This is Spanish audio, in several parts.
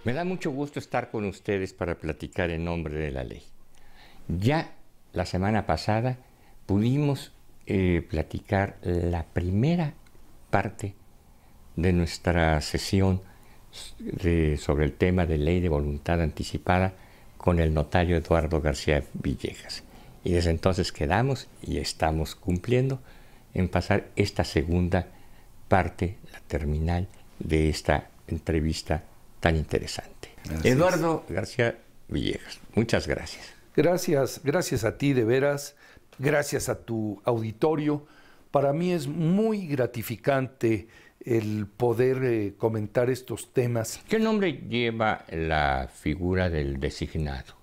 Me da mucho gusto estar con ustedes para platicar en nombre de la ley. Ya la semana pasada pudimos platicar la primera parte de nuestra sesión sobre el tema de ley de voluntad anticipada con el notario Eduardo García Villegas. Y desde entonces quedamos y estamos cumpliendo en pasar esta segunda parte, la terminal de esta entrevista tan interesante. Eduardo García Villegas, muchas gracias. Gracias a ti, de veras, gracias a tu auditorio. Para mí es muy gratificante el poder comentar estos temas. ¿Qué nombre lleva la figura del designado?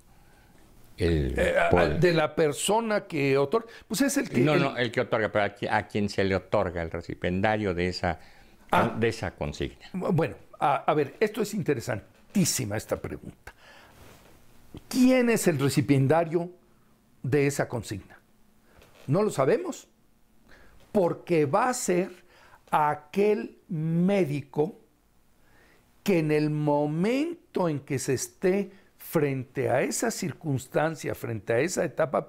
De la persona que otorga, pues es el que... No, el que otorga, pero a quien se le otorga, el recipendario de esa consigna. Bueno, a ver, esto es interesantísima esta pregunta. ¿Quién es el recipiendario de esa consigna? No lo sabemos, porque va a ser aquel médico que en el momento en que se esté frente a esa circunstancia, frente a esa etapa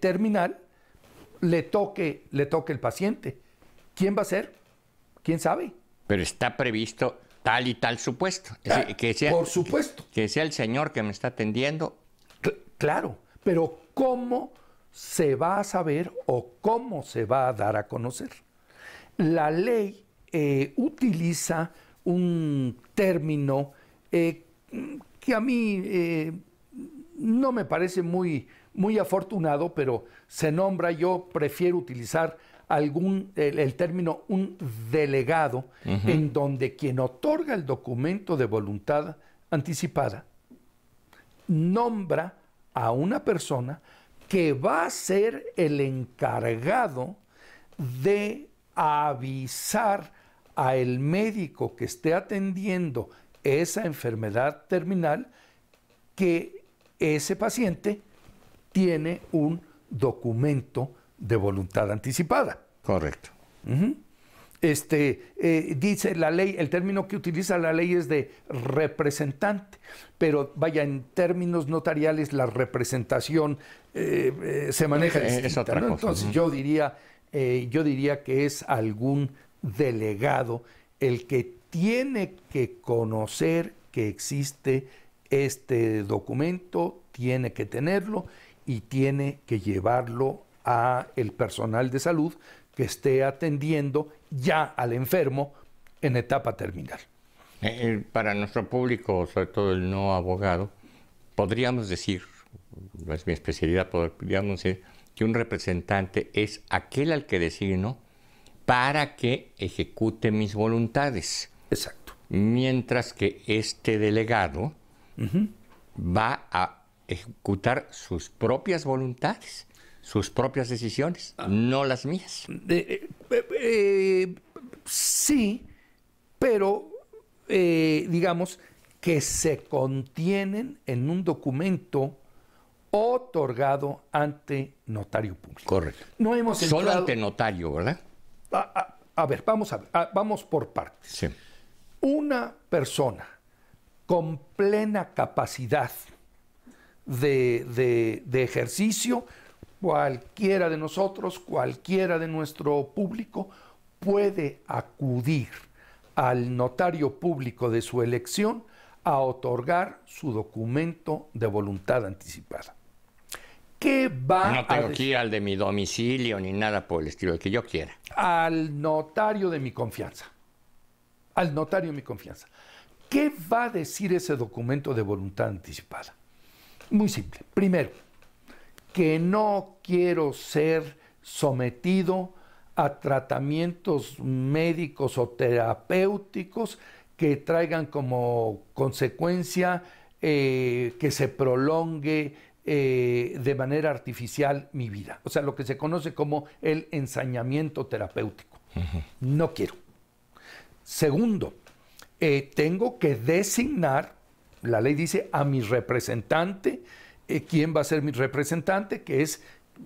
terminal, le toque el paciente. ¿Quién va a ser? ¿Quién sabe? Pero está previsto tal y tal supuesto. Por supuesto. Que sea el señor que me está atendiendo. Claro, pero ¿cómo se va a saber o cómo se va a dar a conocer? La ley utiliza un término que a mí no me parece muy afortunado, pero se nombra, yo prefiero utilizar el término un delegado, en donde quien otorga el documento de voluntad anticipada nombra a una persona que va a ser el encargado de avisar al médico que esté atendiendo esa enfermedad terminal que ese paciente tiene un documento de voluntad anticipada. Correcto. Dice la ley, el término que utiliza la ley es de representante, pero vaya, en términos notariales la representación se maneja distinta, es otra ¿no? cosa. Entonces yo diría que es algún delegado el que tiene que conocer que existe este documento, tiene que tenerlo y tiene que llevarlo a el personal de salud que esté atendiendo ya al enfermo en etapa terminal. Para nuestro público, sobre todo el no abogado, podríamos decir, no es mi especialidad, podríamos decir que un representante es aquel al que designo para que ejecute mis voluntades. Exacto. Mientras que este delegado va a ejecutar sus propias voluntades, sus propias decisiones, no las mías. Sí, pero digamos que se contienen en un documento otorgado ante notario público. Correcto. No hemos Solo ante notario, ¿verdad? A ver, vamos por partes. Sí. Una persona con plena capacidad de ejercicio, cualquiera de nosotros, cualquiera de nuestro público, puede acudir al notario público de su elección a otorgar su documento de voluntad anticipada. ¿Qué va No tengo que ir al de mi domicilio ni nada por el estilo, el que yo quiera. Al notario de mi confianza. Al notario de mi confianza. ¿Qué va a decir ese documento de voluntad anticipada? Muy simple. Primero, que no quiero ser sometido a tratamientos médicos o terapéuticos que traigan como consecuencia que se prolongue de manera artificial mi vida. O sea, lo que se conoce como el ensañamiento terapéutico. No quiero. Segundo, tengo que designar, la ley dice, a mi representante. ¿Quién va a ser mi representante? Que es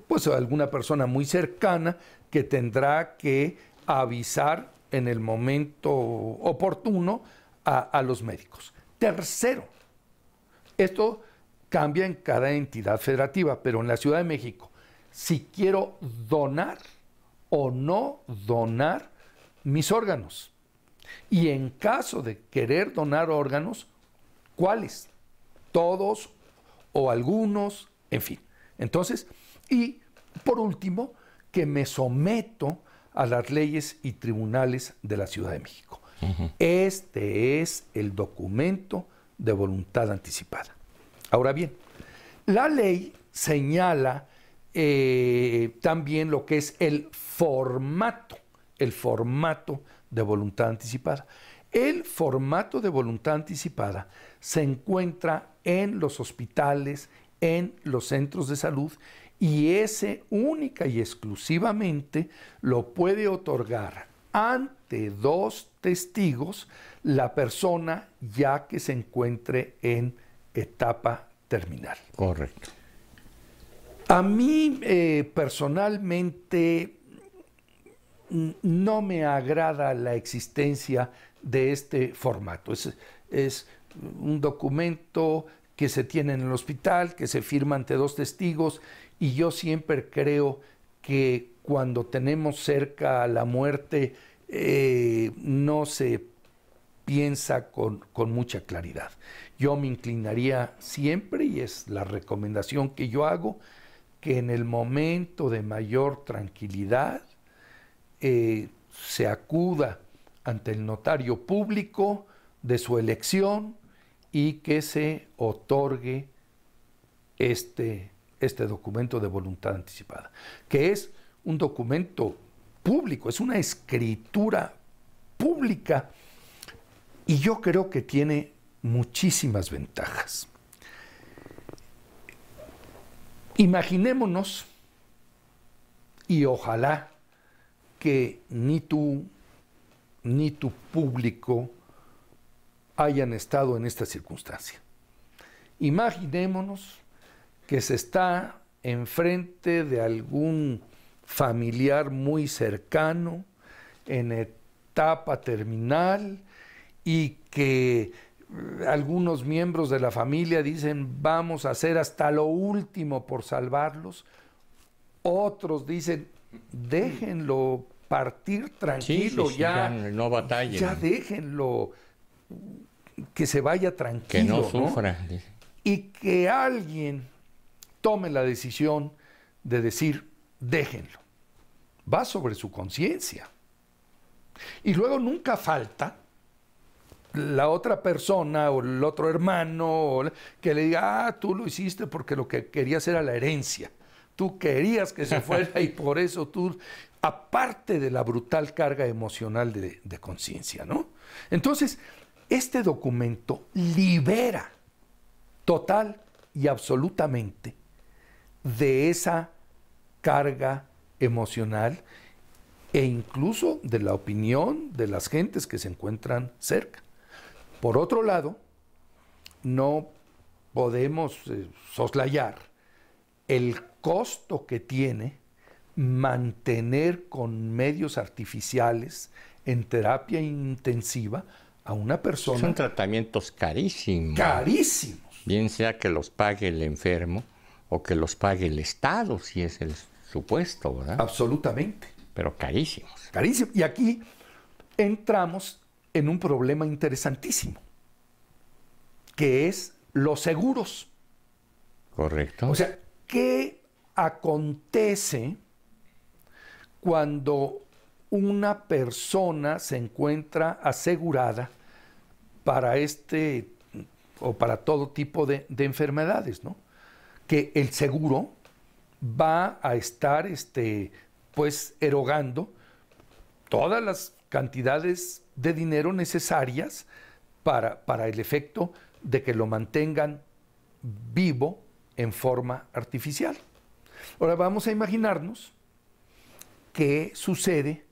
pues alguna persona muy cercana que tendrá que avisar en el momento oportuno a los médicos. Tercero, esto cambia en cada entidad federativa, pero en la Ciudad de México, si quiero donar o no donar mis órganos. Y en caso de querer donar órganos, ¿cuáles? Todos o algunos, en fin. Entonces, y por último, que me someto a las leyes y tribunales de la Ciudad de México. Este es el documento de voluntad anticipada. Ahora bien, la ley señala también lo que es el formato de voluntad anticipada. El formato de voluntad anticipada se encuentra en los hospitales, en los centros de salud, y ese única y exclusivamente lo puede otorgar ante 2 testigos la persona ya que se encuentre en etapa terminal. Correcto. A mí personalmente no me agrada la existencia de este formato. Es un documento que se tiene en el hospital, que se firma ante 2 testigos, y yo siempre creo que cuando tenemos cerca la muerte no se piensa con mucha claridad. Yo me inclinaría siempre, y es la recomendación que yo hago, que en el momento de mayor tranquilidad se acuda ante el notario público de su elección y que se otorgue este documento de voluntad anticipada, que es un documento público, es una escritura pública, y yo creo que tiene muchísimas ventajas. Imaginémonos, y ojalá que ni tú ni tu público hayan estado en esta circunstancia. Imaginémonos que se está enfrente de algún familiar muy cercano, en etapa terminal, y que algunos miembros de la familia dicen vamos a hacer hasta lo último por salvarlos. Otros dicen déjenlo partir tranquilo, sí, ya no batallen. Ya déjenlo que se vaya tranquilo. Que no sufra. ¿No? Y que alguien tome la decisión de decir déjenlo. Va sobre su conciencia. Y luego nunca falta la otra persona o el otro hermano que le diga, tú lo hiciste porque lo que querías era la herencia. Tú querías que se fuera y por eso tú, aparte de la brutal carga emocional de conciencia, ¿no? Entonces, este documento libera total y absolutamente de esa carga emocional e incluso de la opinión de las gentes que se encuentran cerca. Por otro lado, no podemos soslayar el costo que tiene mantener con medios artificiales en terapia intensiva a una persona. Son tratamientos carísimos. Carísimos. Bien sea que los pague el enfermo o que los pague el Estado, si es el supuesto, ¿verdad? Absolutamente. Pero carísimos. Carísimos. Y aquí entramos en un problema interesantísimo, que es los seguros. Correcto. O sea, ¿qué acontece cuando una persona se encuentra asegurada para o para todo tipo de enfermedades, ¿no? Que el seguro va a estar pues erogando todas las cantidades de dinero necesarias para el efecto de que lo mantengan vivo en forma artificial. Ahora vamos a imaginarnos qué sucede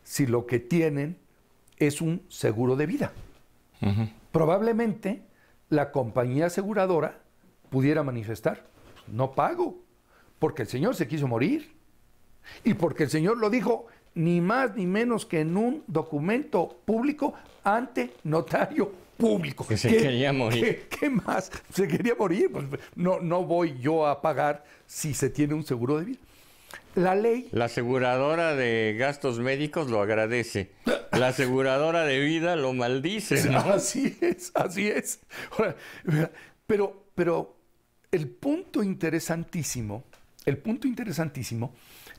si lo que tienen es un seguro de vida. Probablemente la compañía aseguradora pudiera manifestar, no pago, porque el señor se quiso morir y porque el señor lo dijo ni más ni menos que en un documento público ante notario público. Que se quería morir. ¿Qué más? Se quería morir. Pues no voy yo a pagar si se tiene un seguro de vida. La ley... La aseguradora de gastos médicos lo agradece. La aseguradora de vida lo maldice, ¿no? Así es, así es. Ahora, pero el punto interesantísimo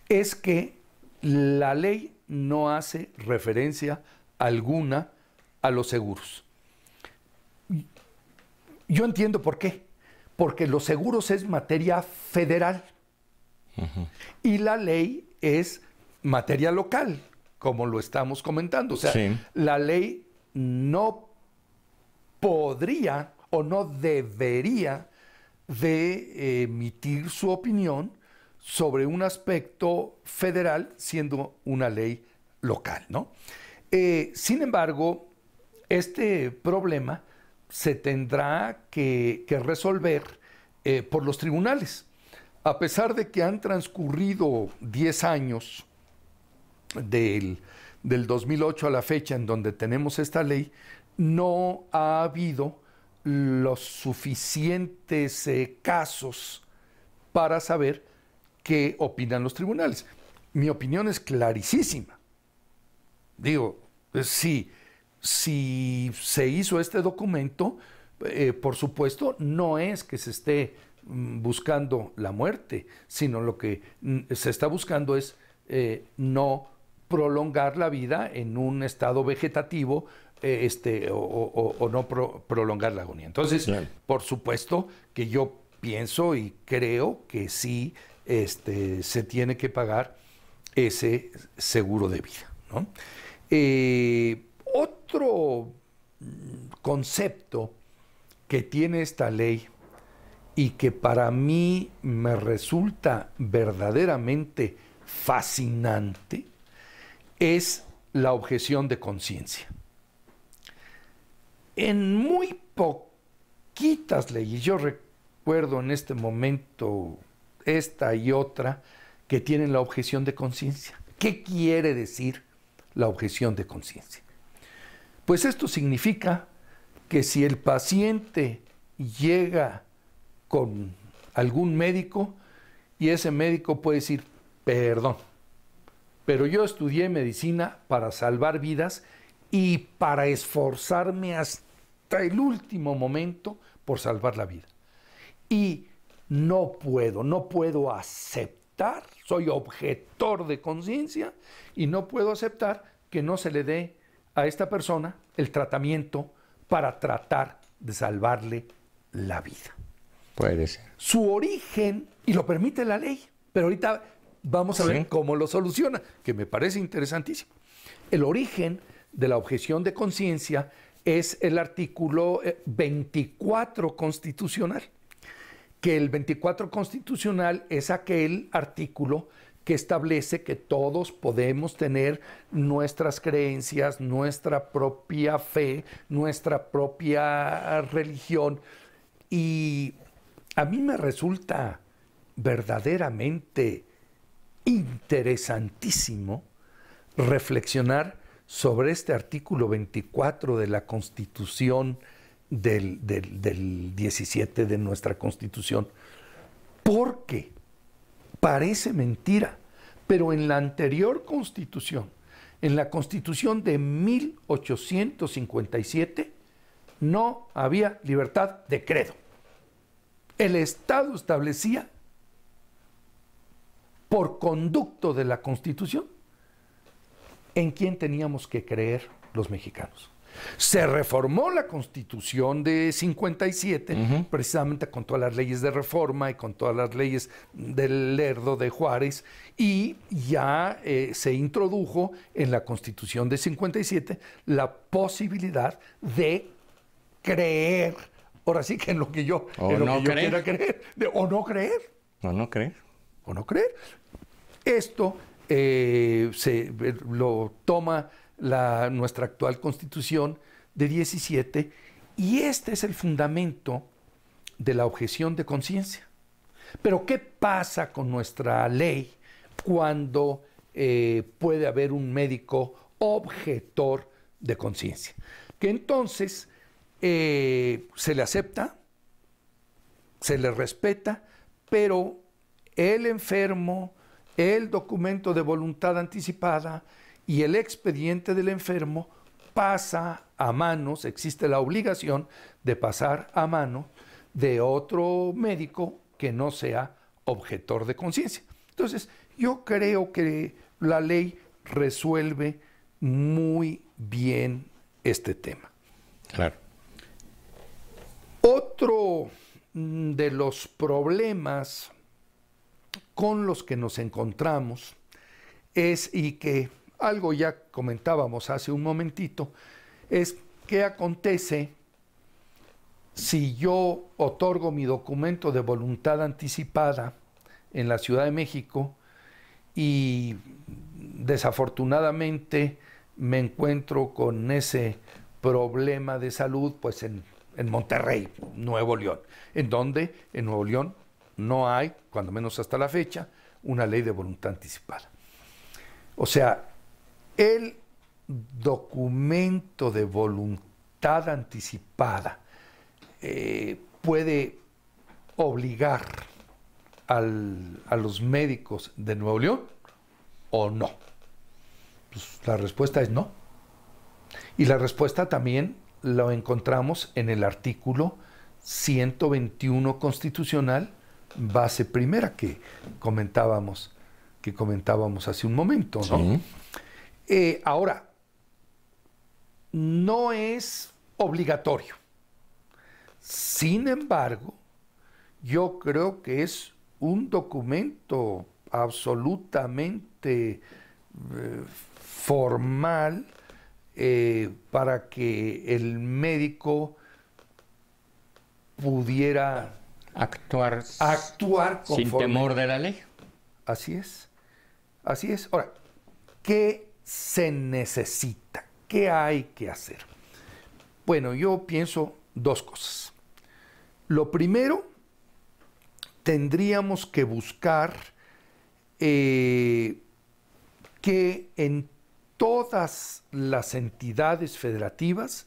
es que la ley no hace referencia alguna a los seguros. Yo entiendo por qué. Porque los seguros es materia federal. Y la ley es materia local, como lo estamos comentando. O sea, sí, la ley no podría o no debería de emitir su opinión sobre un aspecto federal siendo una ley local, ¿no? Sin embargo, este problema se tendrá que resolver por los tribunales. A pesar de que han transcurrido 10 años del 2008 a la fecha en donde tenemos esta ley, no ha habido los suficientes casos para saber qué opinan los tribunales. Mi opinión es clarísima. Digo, si se hizo este documento, por supuesto, no es que se esté buscando la muerte, sino lo que se está buscando es no prolongar la vida en un estado vegetativo o no prolongar la agonía. Entonces, claro, por supuesto que yo pienso y creo que sí se tiene que pagar ese seguro de vida, ¿no? Otro concepto que tiene esta ley y que para mí me resulta verdaderamente fascinante es la objeción de conciencia. En muy poquitas leyes, yo recuerdo en este momento esta y otra que tienen la objeción de conciencia. ¿Qué quiere decir la objeción de conciencia? Pues esto significa que si el paciente llega con algún médico y ese médico puede decir, perdón, pero yo estudié medicina para salvar vidas y para esforzarme hasta el último momento por salvar la vida. Y no puedo aceptar, soy objetor de conciencia y no puedo aceptar que no se le dé a esta persona el tratamiento para tratar de salvarle la vida. Puede ser. Su origen, y lo permite la ley, pero ahorita vamos a ver cómo lo soluciona, que me parece interesantísimo. El origen de la objeción de conciencia es el artículo 24 constitucional, que el 24 constitucional es aquel artículo que establece que todos podemos tener nuestras creencias, nuestra propia fe, nuestra propia religión. Y a mí me resulta verdaderamente interesantísimo reflexionar sobre este artículo 24 de la Constitución del 17 de nuestra Constitución, porque parece mentira, pero en la anterior Constitución, en la Constitución de 1857, no había libertad de credo. El Estado establecía, por conducto de la Constitución, en quién teníamos que creer los mexicanos. Se reformó la Constitución de 57, precisamente con todas las leyes de reforma y con todas las leyes del Lerdo, de Juárez, y ya se introdujo en la Constitución de 57 la posibilidad de creer, ahora sí que en lo que yo, quiera creer, o no creer. O no creer. O no creer. Esto lo toma nuestra actual Constitución de 17 y este es el fundamento de la objeción de conciencia. Pero ¿qué pasa con nuestra ley cuando puede haber un médico objetor de conciencia, que entonces se le acepta, se le respeta, pero el enfermo, el documento de voluntad anticipada y el expediente del enfermo pasa a manos, existe la obligación de pasar a manos de otro médico que no sea objetor de conciencia. Entonces, yo creo que la ley resuelve muy bien este tema. Claro. Otro de los problemas con los que nos encontramos es, y que algo ya comentábamos hace un momentito, es qué acontece si yo otorgo mi documento de voluntad anticipada en la Ciudad de México y desafortunadamente me encuentro con ese problema de salud pues en Monterrey, Nuevo León, en donde en Nuevo León no hay, cuando menos hasta la fecha, una ley de voluntad anticipada. O sea, el documento de voluntad anticipada puede obligar a los médicos de Nuevo León o no. Pues la respuesta es no. Y la respuesta también lo encontramos en el artículo 121 constitucional, base primera, que comentábamos hace un momento, ¿no? Sí. Ahora, no es obligatorio. Sin embargo, yo creo que es un documento absolutamente formal para que el médico pudiera actuar sin conforme. temor de la ley. Así es. Así es. Ahora, ¿qué se necesita? ¿Qué hay que hacer? Bueno, yo pienso dos cosas. Lo primero, tendríamos que buscar que en todas las entidades federativas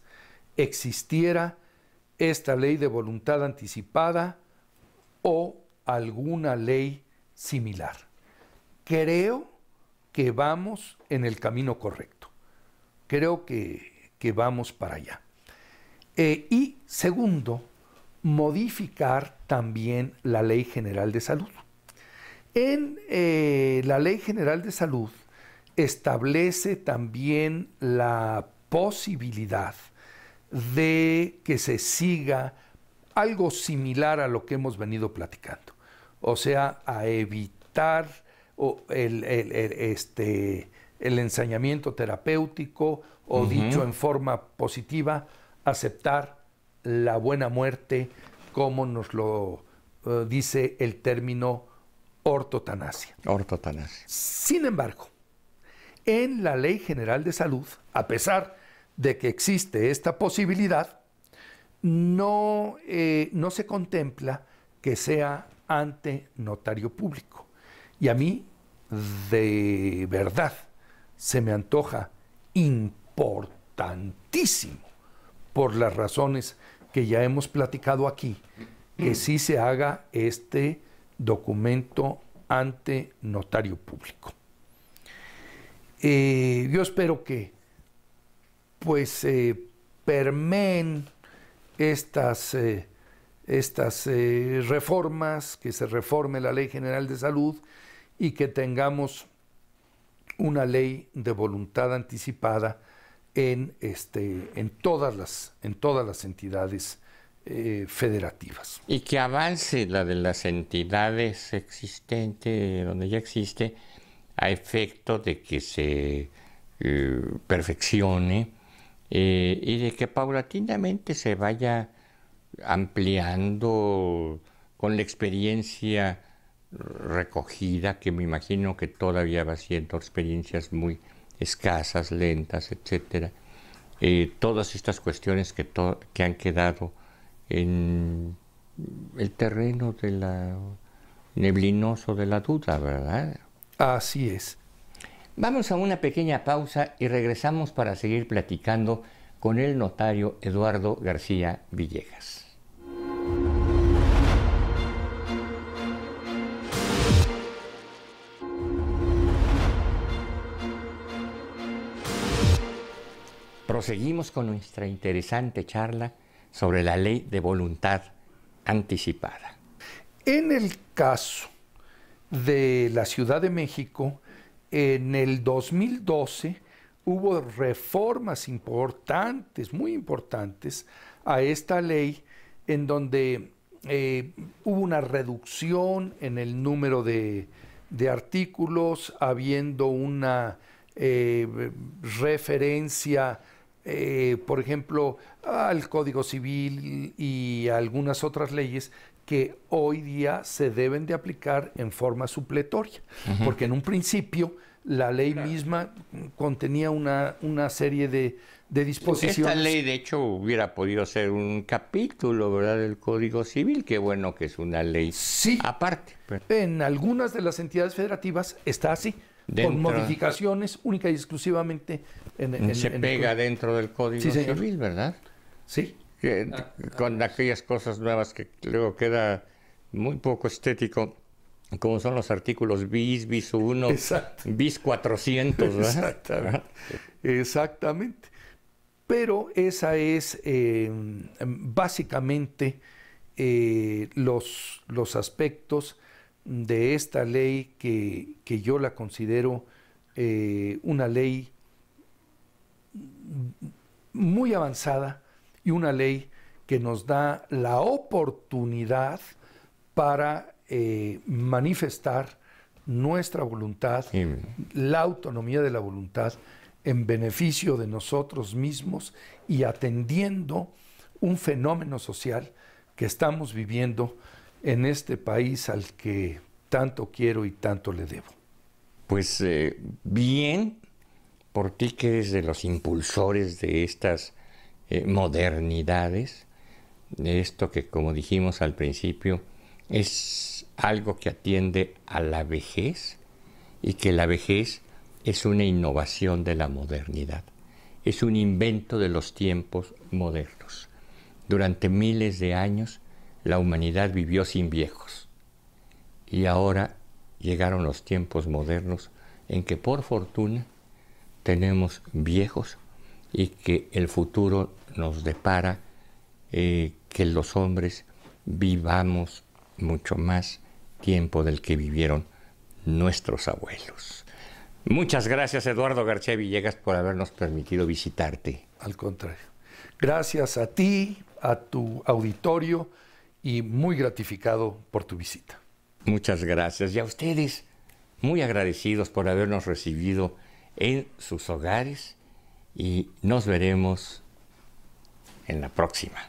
existiera esta ley de voluntad anticipada o alguna ley similar. Creo que vamos en el camino correcto. Creo que vamos para allá. Y segundo, modificar también la Ley General de Salud. En la Ley General de Salud establece también la posibilidad de que se siga algo similar a lo que hemos venido platicando. O sea, a evitar el ensañamiento terapéutico o, dicho en forma positiva, aceptar la buena muerte, como nos lo dice el término ortotanasia. Ortotanasia. Sin embargo, en la Ley General de Salud, a pesar de que existe esta posibilidad, no se contempla que sea ante notario público. Y a mí, de verdad, se me antoja importantísimo, por las razones que ya hemos platicado aquí, que sí se haga este documento ante notario público. Yo espero que pues permeen estas reformas, que se reforme la Ley General de Salud y que tengamos una ley de voluntad anticipada en todas las entidades federativas. Y que avance la de las entidades existentes, donde ya existe, a efecto de que se perfeccione y de que paulatinamente se vaya ampliando con la experiencia recogida, que me imagino que todavía va siendo experiencias muy escasas, lentas, etcétera. Todas estas cuestiones que han quedado en el terreno de la neblinoso de la duda, ¿verdad? Así es. Vamos a una pequeña pausa y regresamos para seguir platicando con el notario Eduardo García Villegas. Proseguimos con nuestra interesante charla sobre la ley de voluntad anticipada. En el caso de la Ciudad de México, en el 2012 hubo reformas importantes, muy importantes, a esta ley, en donde hubo una reducción en el número de artículos, habiendo una referencia, por ejemplo, al Código Civil y a algunas otras leyes que hoy día se deben de aplicar en forma supletoria, porque en un principio la ley misma contenía una serie de disposiciones. Esta ley, de hecho, hubiera podido ser un capítulo, ¿verdad?, del Código Civil. Qué bueno que es una ley aparte. En algunas de las entidades federativas está así, con modificaciones única y exclusivamente se pega dentro del Código Civil, ¿verdad? Sí. Con aquellas cosas nuevas que luego queda muy poco estético, como son los artículos bis 1, bis 400, ¿verdad? Exactamente. Pero esa es básicamente los aspectos de esta ley que yo la considero una ley muy avanzada y una ley que nos da la oportunidad para manifestar nuestra voluntad, la autonomía de la voluntad en beneficio de nosotros mismos y atendiendo un fenómeno social que estamos viviendo en este país al que tanto quiero y tanto le debo. Pues bien, por ti que eres de los impulsores de estas modernidades, de esto que, como dijimos al principio, es algo que atiende a la vejez y que la vejez es una innovación de la modernidad, es un invento de los tiempos modernos. Durante miles de años la humanidad vivió sin viejos y ahora llegaron los tiempos modernos en que por fortuna tenemos viejos y que el futuro nos depara que los hombres vivamos mucho más tiempo del que vivieron nuestros abuelos. Muchas gracias, Eduardo García Villegas, por habernos permitido visitarte. Al contrario. Gracias a ti, a tu auditorio y muy gratificado por tu visita. Muchas gracias. Y a ustedes, muy agradecidos por habernos recibido en sus hogares y nos veremos en la próxima.